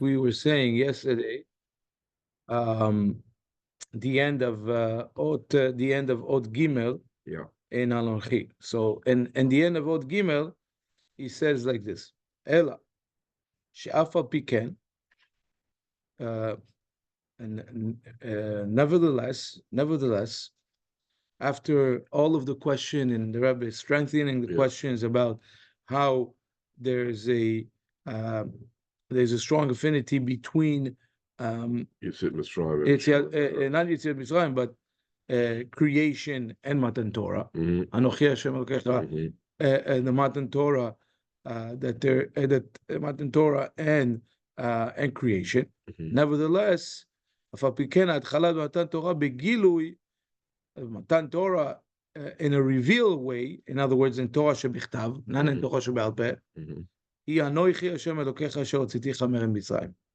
we were saying yesterday, the end of Ot Gimel in Anchi. So, and the end of Ot Gimel, he says like this: Ela she'afa piken, and nevertheless, after all of the question and the Rebbe is strengthening the questions about how there's a strong affinity between Yitzhak Mitzrayim, not Yitzhak Mitzrayim, but creation and Matan Torah. Anochi Hashem Elkecha, and the Matan Torah, that Matan Torah and creation. Nevertheless, Matan Torah in a reveal way, in other words, in Torah shebichtav, not in Torah shebe'al peh.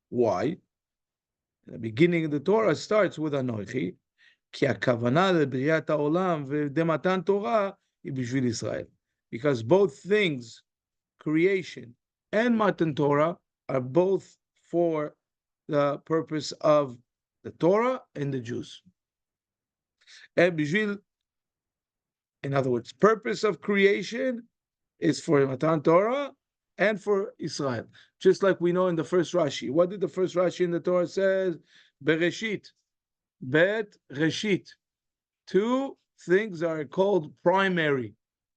Why? The beginning of the Torah starts with Anochi, כי הכוונה לבריאת העולם ומתן תורה היא בשביל ישראל. Because both things, creation and Matan Torah, are both for the purpose of the Torah and the Jews. And בשביל, in other words, purpose of creation is for Matan Torah and for Israel. Just like we know in the first Rashi. What did the first Rashi in the Torah says? Bereshit. Bet Reshit. Two things are called primary.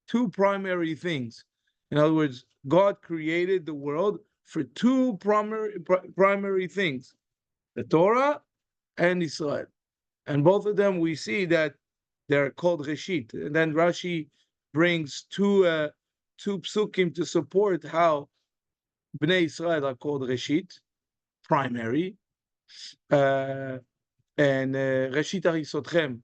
Two primary things. In other words, God created the world for two primary things. The Torah and Israel. And both of them we see that they're called Reshit. And then Rashi brings two psukim to support how Bnei Israel are called Reshit, primary, and Reshit Harisotchem,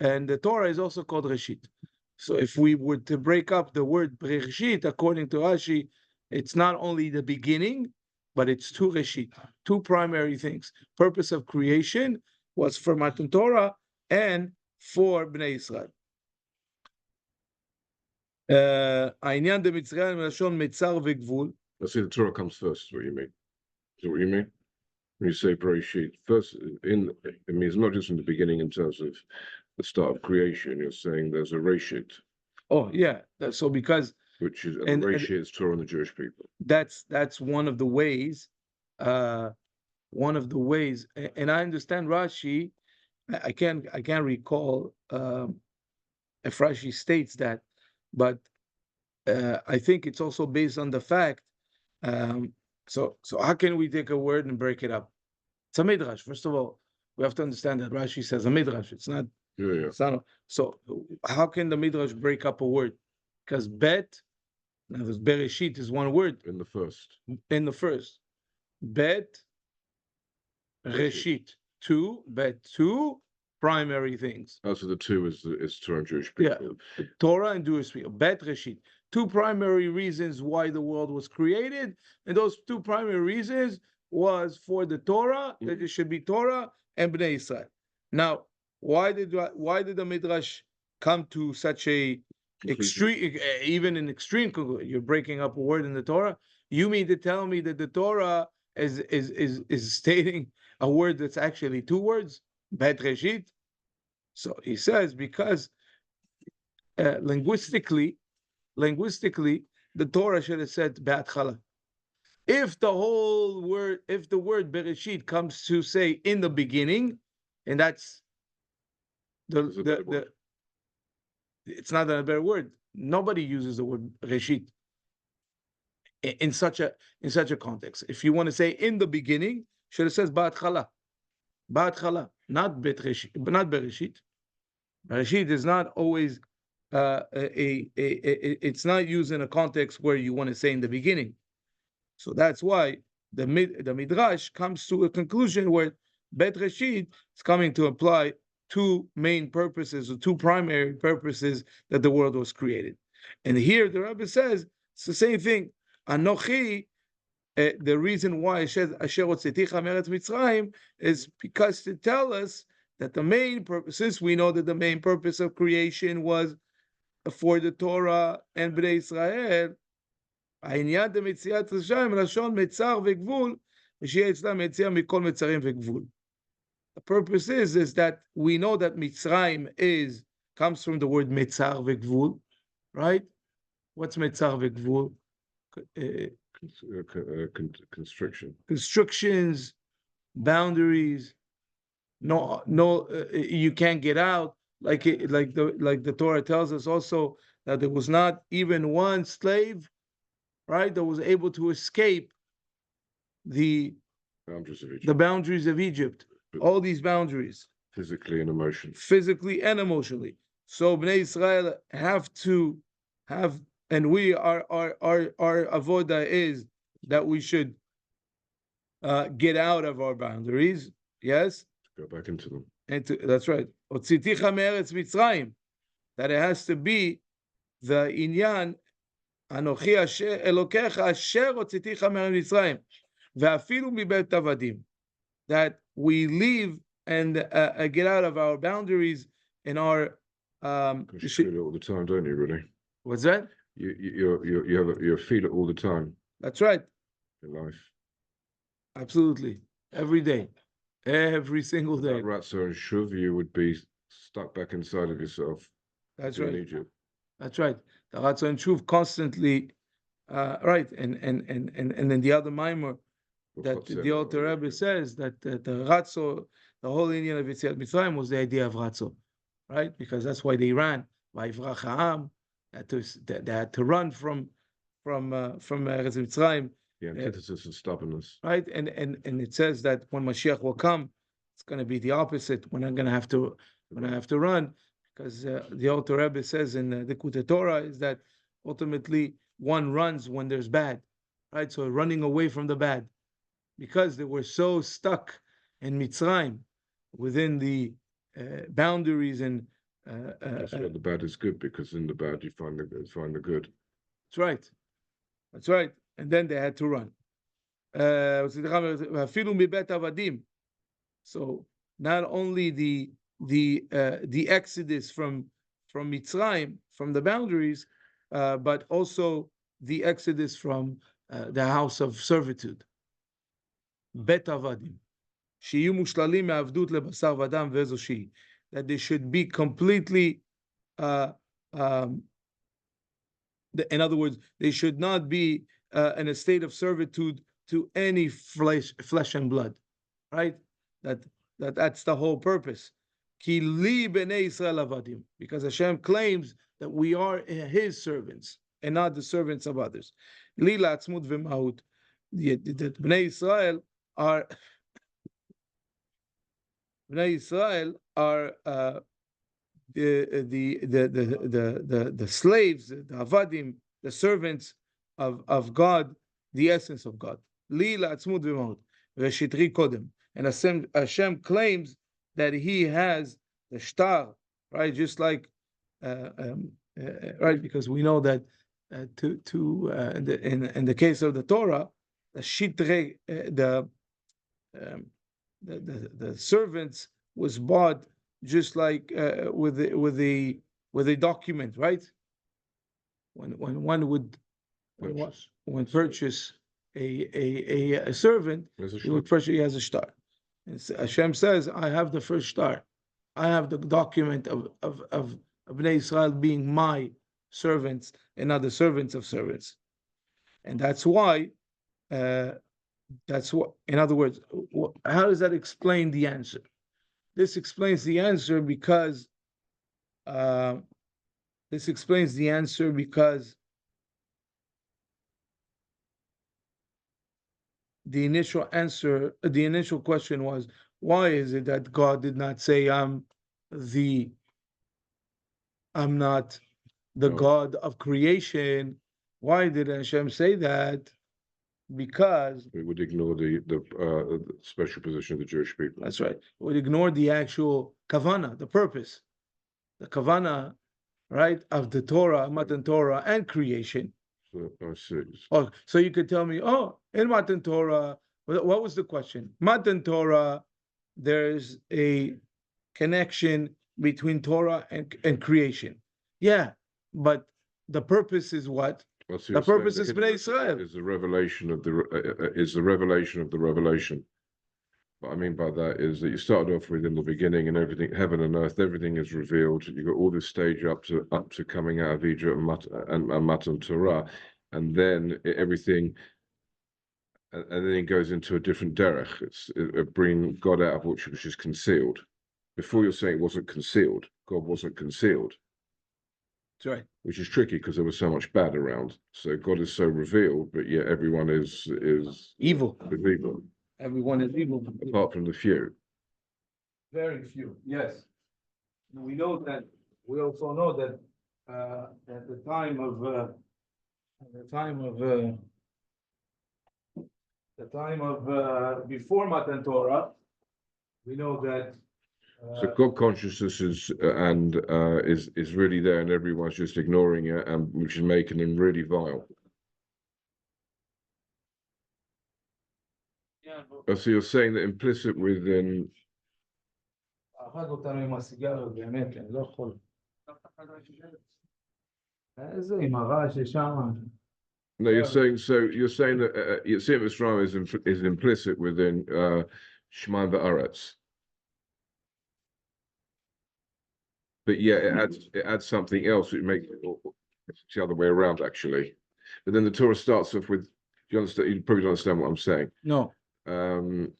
and the Torah is also called Reshit. So if we were to break up the word Reshit, according to Rashi, it's not only the beginning, but it's two Reshit, two primary things. Purpose of creation was for Matan Torah and for Bnei Israel. העניין דמצרים מלשון מצר וגבול. I see the Torah comes first, is what you mean. Is that what you mean? When you say Bereshit, first, it means not just in the beginning in terms of the start of creation, you're saying there's a Reshit. Oh, yeah. So because... Which is, and Reshit is Torah and the Jewish people. That's one of the ways, and I understand Rashi, I can't recall if Rashi states that, but I think it's also based on the fact. So how can we take a word and break it up? It's a midrash. First of all, we have to understand that Rashi says a midrash. It's not. It's not. So how can the midrash break up a word? Because bet, now this bereshit is one word. In the first. Bet, reshit. Two primary things. Oh, so the two is Torah and Jewish people. Yeah, Torah and Jewish people. Bet, reshit. Two primary reasons why the world was created, and those two primary reasons was for the Torah, that it should be Torah and Bnei Israel. Now, why did the Midrash come to such a extreme, even an extreme conclusion? You're breaking up a word in the Torah. You mean to tell me that the Torah is stating a word that's actually two words, Bet Reshit? So he says because linguistically, the Torah should have said Be'atchala. If the word Bereshit comes to say in the beginning, and that's it's not a better word. Nobody uses the word Reshit in such a context. If you want to say in the beginning, should have says Be'atchala, not Bet Reshit, not Bereshit. Bereshit is not always it's not used in a context where you want to say in the beginning. So that's why the Midrash comes to a conclusion where Bet Reshit is coming to apply two main purposes or two primary purposes that the world was created. And here the Rebbe says it's the same thing. Anochi, the reason why Asher Hotzeticha Meretz Mitzrayim is because to tell us that the main purpose, since we know that the main purpose of creation was for the Torah and Bnei Israel, העניין דמציאת רשעים לשון מצר וגבול, ושיהיה אצלם יציאה מכל מצרים וגבול. The purpose is that we know that Mitzrayim comes from the word Metzar v'Gvul, right? What's Metzar v'Gvul? Constriction. Constrictions, boundaries. No, you can't get out. Like the Torah tells us also that there was not even one slave, right, that was able to escape the boundaries of Egypt. All these boundaries, physically and emotionally. So Bnei Israel have to have, and we our avoda is that we should get out of our boundaries. Yes, go back into them. That's right. Otziticha me'eretz Mitzrayim. That it has to be the inyan Anochi Elokecha asher otziticha me'eretz Mitzrayim ve'afilu mibet avadim. That we leave and get out of our boundaries in our. You feel it all the time, don't you? Really? What's that? You feel it all the time. That's right. In life. Absolutely, every day, every single day. Ratzo and Shuv, you would be stuck back inside of yourself. That's right. In Egypt. That's right. The Ratzo and Shuv constantly, right, and then the other Maamer. That the Alter Rebbe says that the Ratzo, the whole Indian of Yetziat Mitzrayim was the idea of Ratzo, right? Because that's why they ran. Vayivrach ha'am, they had to run from Eretz Mitzrayim. The antithesis of stubbornness, right? And it says that when Mashiach will come, it's going to be the opposite. We're not going to have to run, because the Alter Rebbe says in the Likutei Torah is that ultimately one runs when there's bad, right? So running away from the bad. Because they were so stuck in Mitzrayim, within the boundaries and. That's why the bad is good, because in the bad you find the good. That's right. That's right. And then they had to run. So not only the exodus from Mitzrayim, from the boundaries, but also the exodus from the house of servitude. Bet avadim, שיהיו מושללים מעבדות לבשר ודם ואיזו שהיא, that they should be completely, in other words, they should not be in a state of servitude to any flesh and blood, right? That's the whole purpose. Ki li b'nei Yisrael avadim, because Hashem claims that we are His servants and not the servants of others. Li la'atzmut v'mahut, that Bnei Yisrael are the slaves, the avadim, the servants of God, the essence of God. Li la'atzmut v'mahut v'shitri kodem, and Hashem claims that He has the shtar, right? Just like right, because we know that in the case of the Torah, the shitre, the servants was bought just like with a document, right? When one would purchase a servant, he would purchase. He has a shtar. And Hashem says, "I have the first shtar. I have the document of Bnei Israel being my servants and not the servants of servants." And that's why. That's what, in other words, how does that explain the answer? This explains the answer because the initial question was, why is it that God did not say, I'm not the God of creation? Why did Hashem say that? Because we would ignore the special position of the Jewish people. That's right. We would ignore the actual kavana, the purpose, the kavana, right, of the Torah, Matan Torah, and creation. So you could tell me, in Matan Torah, what was the question? Matan Torah, there's a connection between Torah and creation. Yeah, but the purpose is what? Well, so The you're saying purpose the is hidden Bnei Israel. is the revelation of the revelation of the revelation. What I mean by that is that you started off with in the beginning and everything, heaven and earth, everything is revealed. You got all this stage up to coming out of Egypt and Matan Torah, and then everything, and then it goes into a different derech. It's bring God out of which is concealed. Before you're saying it wasn't concealed, God wasn't concealed. That's right. Which is tricky because there was so much bad around. So God is so revealed, but yet everyone is Evil. evil. Everyone is evil. Apart from the few. Very few, yes. We know that, we also know that at the time of before Matan Torah, we know that So God consciousness is is really there, and everyone's just ignoring it, and which is making him really vile. So you're saying that implicit within. אהב אותנו עם הסיגריות, באמת, אני לא יכול. איזה עם הרעש ששם. No, you're saying that Yitzhak Mitzrayim is implicit within Shema V'Aretz. But yeah, it adds something else which makes it the other way around actually. But then the Torah starts off with, do you understand? You probably don't understand what I'm saying. No. The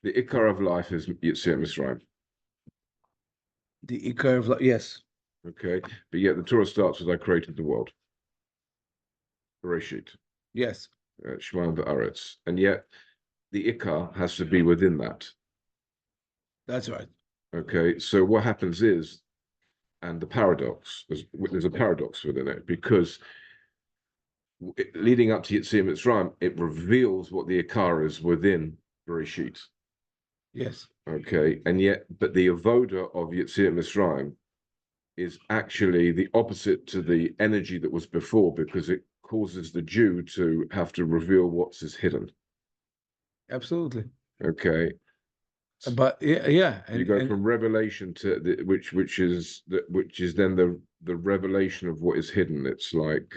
Ikar of life is Yitzhak Mitzrayim. The Ikar of life, yes. Okay, but yet the Torah starts with I created the world. Bereshit. Yes. Shema V'Aretz. And yet the Ikar has to be within that. That's right. Okay, so what happens is, and the paradox, there's a paradox within it, because leading up to Yitzhak Mitzrayim, it reveals what the Ikar is within Bereshit. Yes. Okay, and yet, but the avoda of Yitzhak Mitzrayim is actually the opposite to the energy that was before, because it causes the Jew to have to reveal what's hidden. Absolutely. Okay. But yeah. You go from revelation to which is then the revelation of what is hidden. It's like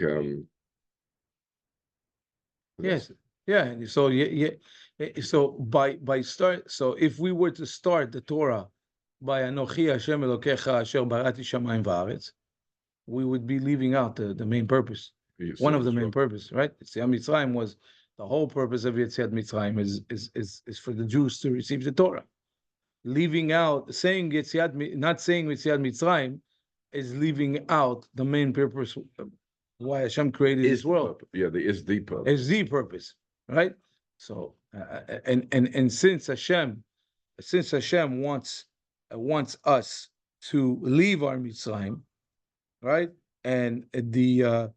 yes, yeah. So so so if we were to start the Torah by Anochi Hashem Elokecha Asher Barati Shamayim Va'aretz, we would be leaving out the main purpose. One of the main purpose, right? Yetziat Mitzrayim was the whole purpose of Yetziat Mitzrayim is for the Jews to receive the Torah. Leaving out, not saying Yetziat Mitzrayim is leaving out the main purpose why Hashem created this world. Yeah, there is the purpose. It's the purpose, right? So and since Hashem wants us to leave our Mitzrayim, right? And the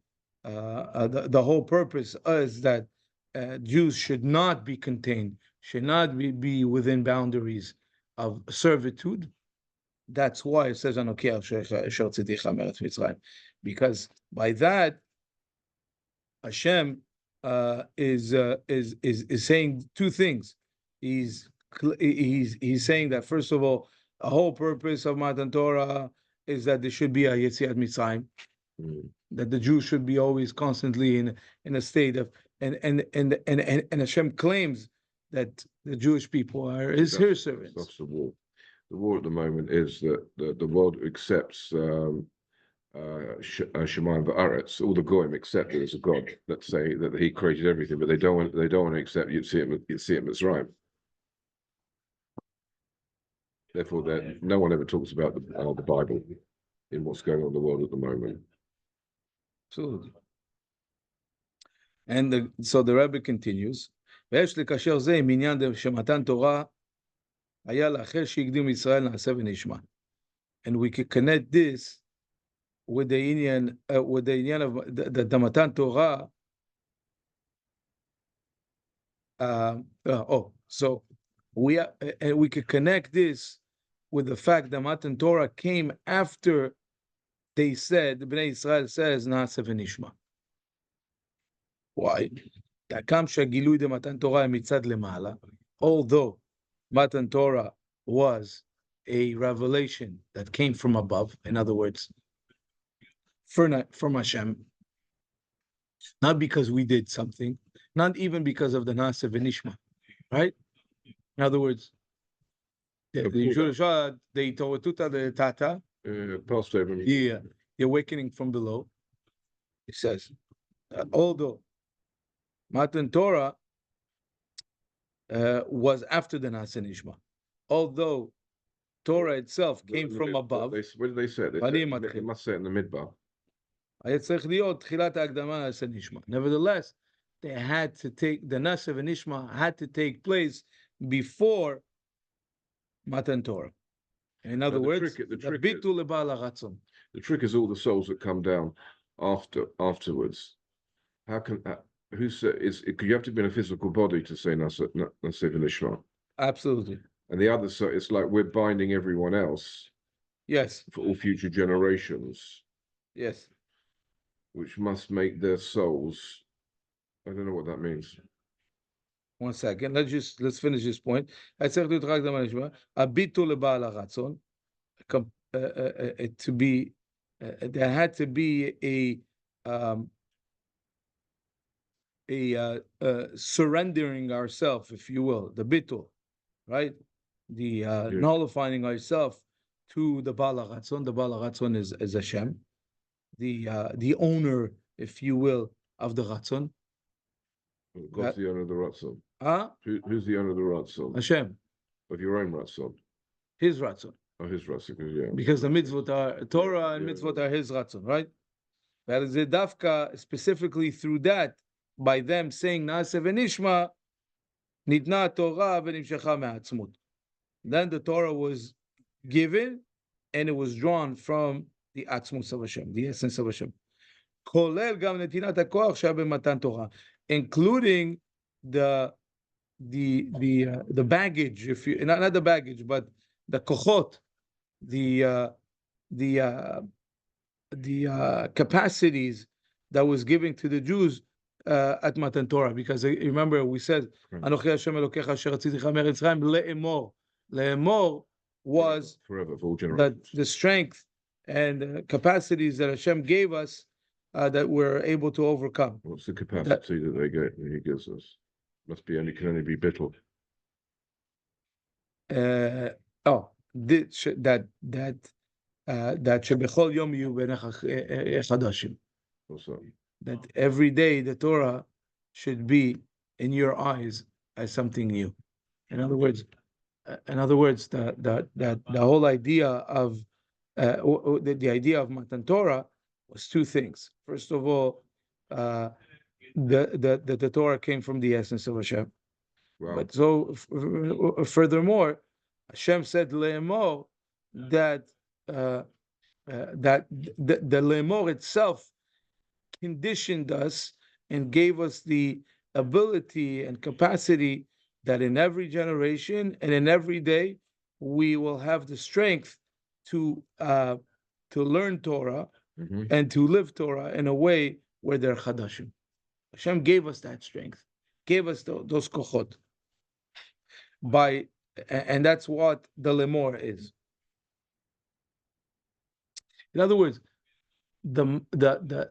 whole purpose is that Jews should not be contained, should not be within boundaries of servitude. That's why it says Anochi Asher Tziddicha Meretz Mitzrayim, because by that Hashem is saying two things. He's saying that first of all, the whole purpose of Matan Torah is that there should be a Yetziat Mitzrayim, that the Jews should be always constantly in a state of and Hashem claims that the Jewish people are his servants. That's the war. The war at the moment is that the world accepts Shemayim V'Aretz. All the goyim accept it as a god. Let's say that he created everything, but they don't want to accept Yitzhak Mitzrayim. Therefore, no one ever talks about the Bible in what's going on in the world at the moment. Absolutely. And so the Rebbe continues. ויש לקשר זה עם עניין שמתן תורה היה לאחר שהקדים ישראל נעשה ונשמע. And we can connect this with the Indian of the Matan Torah. So we could connect this with the fact that Matan Torah came after they said, the Bnei Israel says, Na'aseh v'nishma. Why? Although Matan Torah was a revelation that came from above, in other words, from Hashem, not because we did something, not even because of the Nasa V'Nishma, right? In other words, the Toatuta the Tata, passed over me. the awakening from below. It says, although Matan Torah was after the Nasa Nishma, although Torah itself came from above. What did they say? They must say it in the midbar. Nevertheless, they had to take the Nasa V'Nishma had to take place before Matan Torah. In other words, the trick is all the souls that come down afterwards. How can who said you have to be in a physical body to say Nasa V'Nishma? Absolutely. And the other side, it's like we're binding everyone else. Yes. For all future generations. Yes. Which must make their souls. I don't know what that means. 1 second. Let's finish this point. To be there had to be a surrendering ourselves, if you will, the bitul, right? The nullifying ourselves to the Baal HaRatzon. The Baal HaRatzon is Hashem, the owner, if you will, of the Ratzon. God's the owner of the Ratzon. Who's the owner of the Ratzon? Hashem. Of your own Ratzon. His Ratzon. Oh, his Ratzon, yeah. Because the mitzvot are Torah and mitzvot are his Ratzon, right? That is a dafka specifically through that, by them saying Naaseh v'Nishma, Nitna Torah v'Nimshecha me'atzmut. Then the Torah was given, and it was drawn from the Atzmut of Hashem, the essence of Hashem. Kolel gam netinat hakoach shea b'matan Torah, including the baggage, if you not the baggage, but the kochot, the capacities that was given to the Jews at Matan Torah, because remember we said Anokhi Hashem Elokecha asher ratziticha me'eretz Mitzrayim le'emor. Le'emor was forever, for all generations. The strength and capacities that Hashem gave us that we're able to overcome. What's the capacity that He gives us? Can only be bittul. That shebechol yom yu b'neicha chadashim. That every day the Torah should be in your eyes as something new. In other words, the whole idea of the idea of Matan Torah was two things. First of all, the Torah came from the essence of Hashem. Wow. But so furthermore, Hashem said le'emor that the le'emor itself conditioned us and gave us the ability and capacity that in every generation and in every day we will have the strength to learn Torah and to live Torah in a way where they're chadashim. Hashem gave us that strength, gave us those kochot. And that's what the lemor is. In other words, the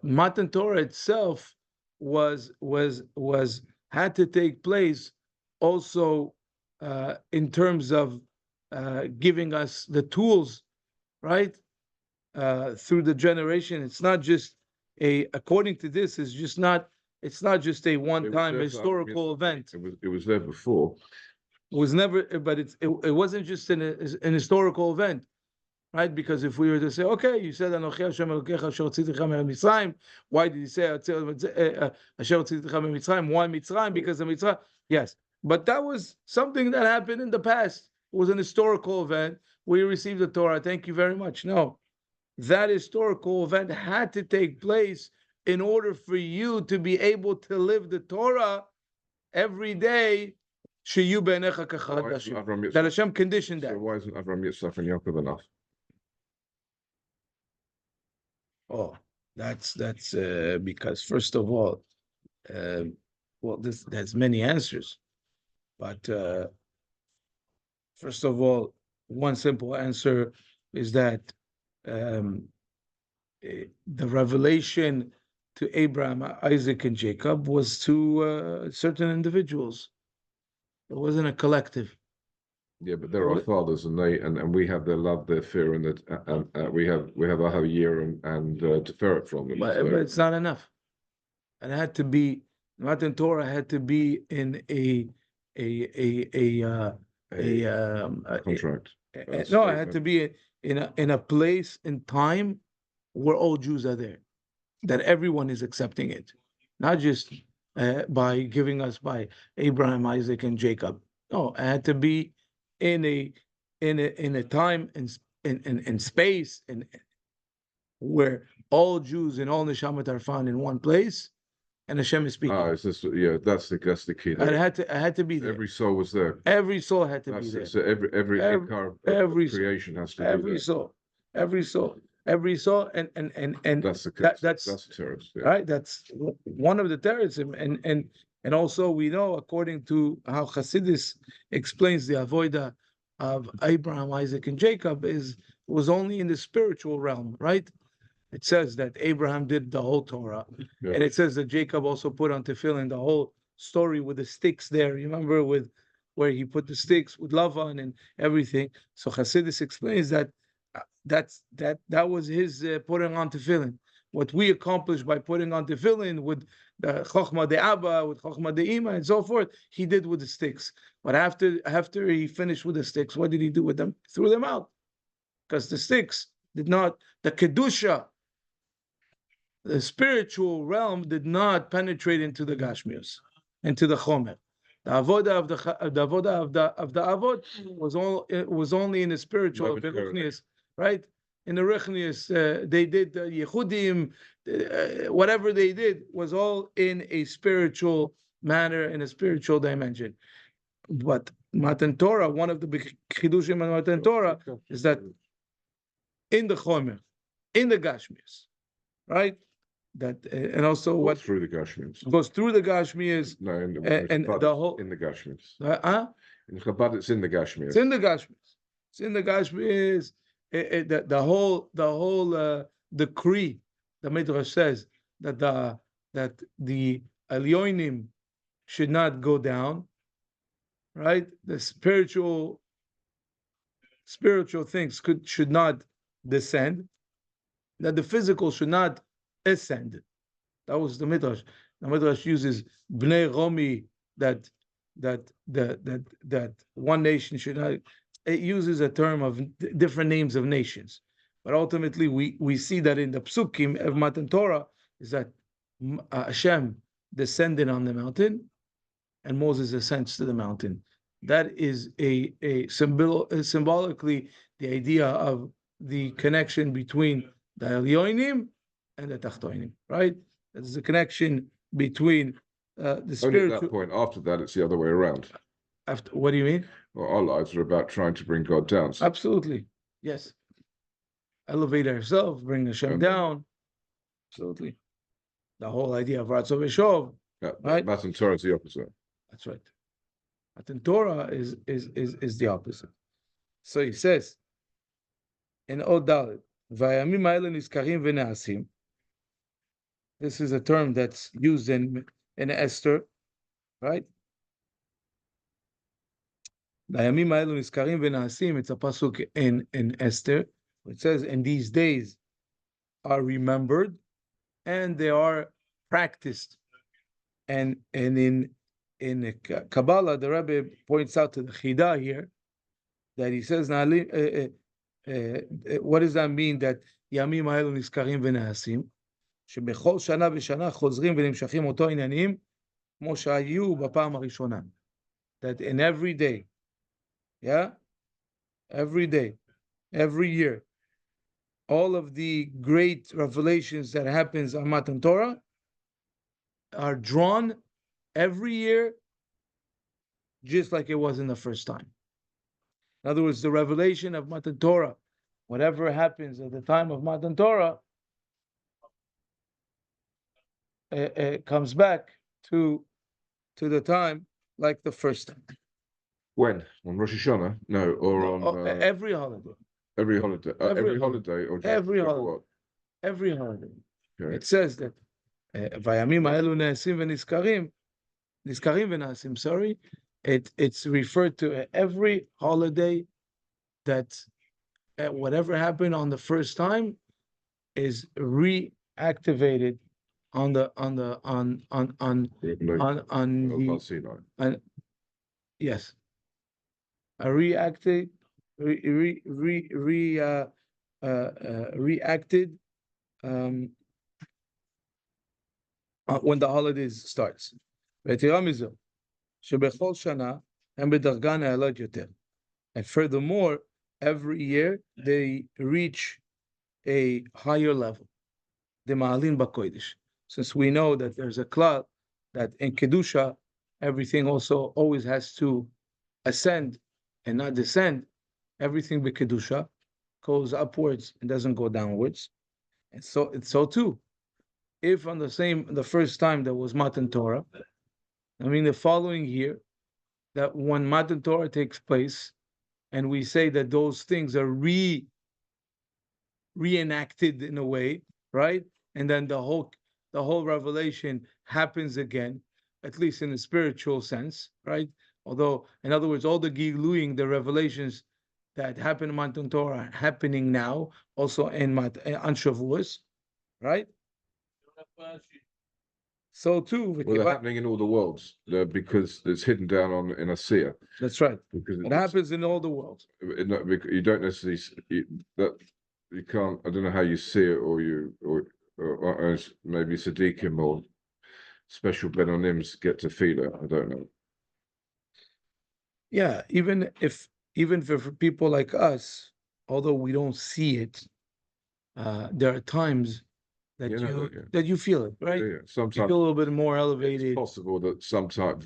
Matan Torah itself had to take place also in terms of giving us the tools, right? Through the generation. It's not just according to this, it's not just a one-time historical event. It was there before. It was never, but it wasn't just an historical event, right? Because if we were to say, okay, you said Anokhi Hashem Elokecha asher hotzitecha mitzrayim, why did you say asher hotzitecha mitzrayim? Why Mitzrayim? Because of Mitzrayim. Yes, but that was something that happened in the past. It was an historical event. We received the Torah. Thank you very much. No, that historical event had to take place in order for you to be able to live the Torah every day. That Hashem conditioned that. So why isn't Avraham, Yitzchak, and Yaakov enough? Oh, that's because first of all, there's many answers, but first of all, one simple answer is that the revelation to Abraham, Isaac, and Jacob was to certain individuals. It wasn't a collective. Yeah, but they're our fathers, and we have their love, their fear, and we have our year and Tiferet from them. But it's not enough. It had to be Matan Torah had to be in a contract. No, it had to be in a place in time where all Jews are there, that everyone is accepting it, not just by giving us by Abraham, Isaac, and Jacob. No, it had to be in a time and in space and where all Jews and all neshamat are found in one place, and Hashem is speaking. It's this, yeah, that's the key. There. It had to be there. Every soul was there. Every soul had to be there. So every creation has to be there. Every soul, and that's the terrorist, yeah. Right. That's one of the terrorists, and also we know according to how Chassidus explains the avodah of Abraham, Isaac, and Jacob was only in the spiritual realm, right? It says that Abraham did the whole Torah, yeah. And it says that Jacob also put on tefillin the whole story with the sticks there. You remember with where he put the sticks with Lavan and everything. So Chassidus explains that was his putting on tefillin. What we accomplished by putting on tefillin with the Chochma de Abba, with Chochma de Ima, and so forth, he did with the sticks. But after he finished with the sticks, what did he do with them? He threw them out, because the sticks did not, the kedusha, the spiritual realm did not penetrate into the Gashmius, into the Chomer. The avodah of the avod was only in the spiritual, right? In the Ruchnius, they did the Yehudim, whatever they did was all in a spiritual manner, in a spiritual dimension. But Matan Torah, one of the big chidushim in Matan Torah is that in the Chomer, in the Gashmius, right? That and also what through the Gashmius goes through the Gashmius. No, and the whole in the Gashmius. In Chabad, it's in the Gashmius. It's in the Gashmius. It's in the Gashmius. The whole decree, the Midrash says that the Elyonim should not go down, right? The spiritual things should not descend. That the physical should not ascend. That was the Midrash. The Midrash uses Bnei Romi, that one nation should not. It uses a term of different names of nations, but ultimately we see that in the Psukim of Matan Torah is that Hashem descended on the mountain, and Moses ascends to the mountain. That is symbolically the idea of the connection between the Elyonim and the Tachtoinim, right? There's the connection between the spiritual. Only at that point. After that, it's the other way around. What do you mean? Well, our lives are about trying to bring God down. So. Absolutely, yes. Elevate ourselves, bring Hashem down. Absolutely. The whole idea of Ratzon V'Shov. Yeah, right? Matan Torah is the opposite. That's right. Matan Torah is the opposite. So he says in Od Dalet, Vayamim ha'ele nizkarim v'ne'asim. This is a term that's used in Esther, right? Vayamim ha'ele nizkarim v'ne'asim. It's a pasuk in Esther. It says, "And these days are remembered, and they are practiced." And in Kabbalah, the Rebbe points out to the Chidah here that he says, what does that mean that ימים האלו נזכרים ונעשים? שבכל שנה ושנה חוזרים ונמשכים אותו עניינים כמו שהיו בפעם הראשונה. That in every day, every year, all of the great revelations that happens on Matan Torah are drawn every year, just like it was in the first time. In other words, the revelation of Matan Torah, whatever happens at the time of Matan Torah, it comes back to the time like the first time. When? On Rosh Hashanah? No, or on every holiday. Every holiday. Every holiday, or just every holiday. what? every holiday. Okay. It says that Vayamim ha'elu ne'asim v'nizkarim, nizkarim v'na'asim, sorry, it's referred to every holiday that whatever happened on the first time is reactivated on the yes, a reacted reacted when the holidays starts. ויתרה מזו, שבכל שנה הם בדרגה נעלית יותר. And furthermore, every year they reach a higher level. Dema'alin b'kodesh. Since we know that there's a klal that in kedusha everything also always has to ascend and not descend. Everything with kedusha goes upwards and doesn't go downwards. And so too, if on the first time there was Matan Torah, I mean the following year, that when Matan Torah takes place, and we say that those things are reenacted in a way, right? And then the whole revelation happens again, at least in a spiritual sense, right? Although, in other words, all the giluing, the revelations that happen in Matan Torah are happening now, also on Shavuos, right? So too, well, they're happening in all the worlds because it's hidden down in a seer. That's right. Because it happens in all the worlds. You don't necessarily you can't. I don't know how you see it, or maybe Siddiqim or special Benonims get to feel it. I don't know. Yeah, even for people like us, although we don't see it, there are times that you feel it, right? Yeah. Sometimes you feel a little bit more elevated. It's possible that sometimes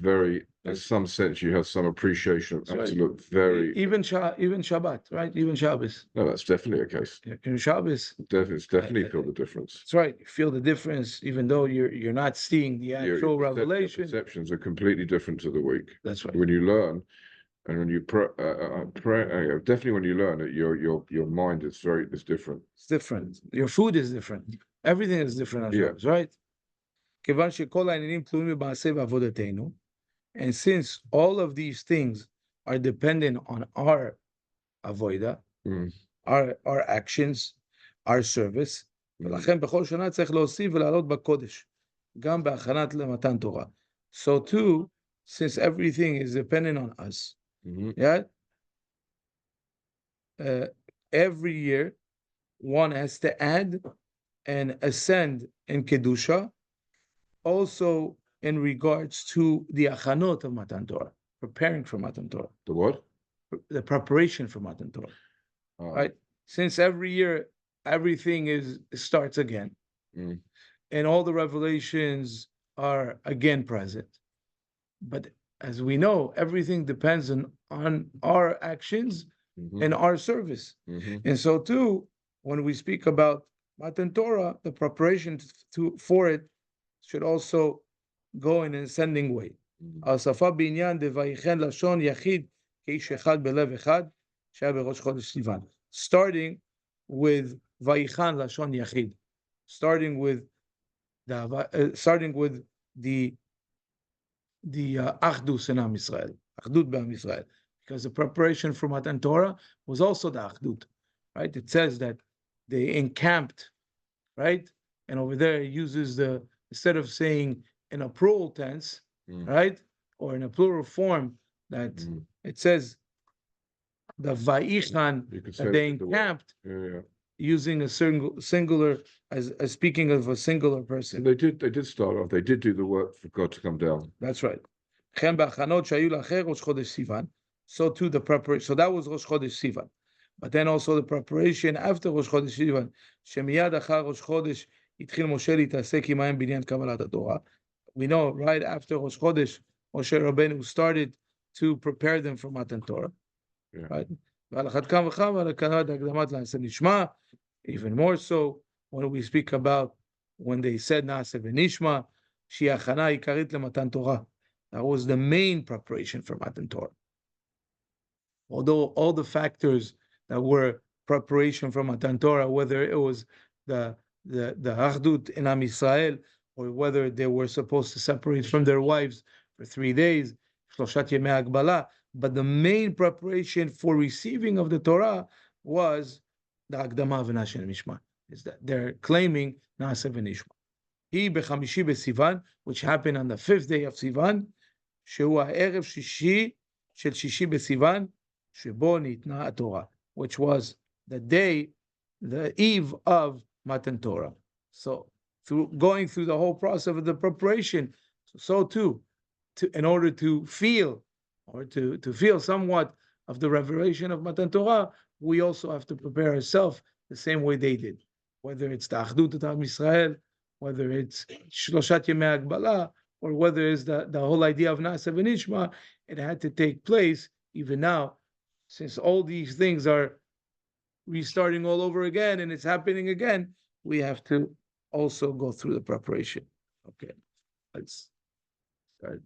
in some sense, you have some appreciation of absolute very even Shabbat, right? Even Shabbos. No, that's definitely a case. In Shabbos, definitely feel the difference. That's right. You feel the difference, even though you're not seeing the actual revelation. Your perceptions are completely different to the week. That's right. When you learn, and when you pray, definitely when you learn it, your mind is different. It's different. Your food is different. Everything is different on Shabbos, right? כיוון שכל העניינים תלויים במעשה ועבודתנו, and since all of these things are dependent on our avoida, our actions, our service, ולכן בכל שנה צריך להוסיף ולעלות בקודש, גם בהכנת למתן תורה. So too, since everything is dependent on us, every year one has to add and ascend in Kedusha, also in regards to the achanot of Matan Torah, preparing for Matan Torah. The what? The preparation for Matan Torah. Right? Since every year everything starts again, and all the revelations are again present. But as we know, everything depends on our actions and our service. And so too, when we speak about Matan Torah, the preparation for it should also go in an ascending way. השפה בעניין דויכן לשון יחיד כאיש אחד בלב אחד שהיה בראש חודש סיוון. Starting with וייכן לשון יחיד. Starting with the achdus in Am Yisrael, achdut be'Am Yisrael, because the preparation for Matan Torah was also the achdut, right? It says that they encamped, right? And over there it uses instead of saying in a plural tense, right? Or in a plural form, that it says the Va'ichan, that they encamped, using a singular, as speaking of a singular person. They did start off, they did do the work for God to come down. That's right. So too the preparation, so that was Rosh Chodesh Sivan. But then also the preparation after Rosh Chodesh Sivan, שמייד אחר ראש חודש התחיל משה להתעסק עמהם בעניין קבלת התורה. We know right after Rosh Chodesh, Moshe Rabbeinu started to prepare them for Matan Torah. Right? Even more so when we speak about when they said Naaseh v'nishma, שהיא הכנה עיקרית למתן תורה. That was the main preparation for Matan Torah. Although all the factors that were preparation for Matan Torah, whether it was the the Achdut in Am Yisrael, or whether they were supposed to separate from their wives for 3 days, Shloshat Yemei Hagbala. But the main preparation for receiving of the Torah was the Akdama v'Naseh Mishma. Is that they're claiming Naaseh v'Nishma. He b'chamishi b'Sivan, which happened on the 5th day of Sivan, שהוא הערב שישי של שישי בסיוון, שבו ניתנה התורה, which was the day, the eve of Matan Torah. So, going through the whole process of the preparation, so too, in order to feel, or to feel somewhat of the revelation of Matan Torah, we also have to prepare ourselves the same way they did. Whether it's the Achdut of Am Yisrael, whether it's Shloshat Yemei Hagbala, or whether it's the whole idea of Naaseh v'Nishma, it had to take place even now, since all these things are restarting all over again and it's happening again, we have to also go through the preparation. Okay, let's start.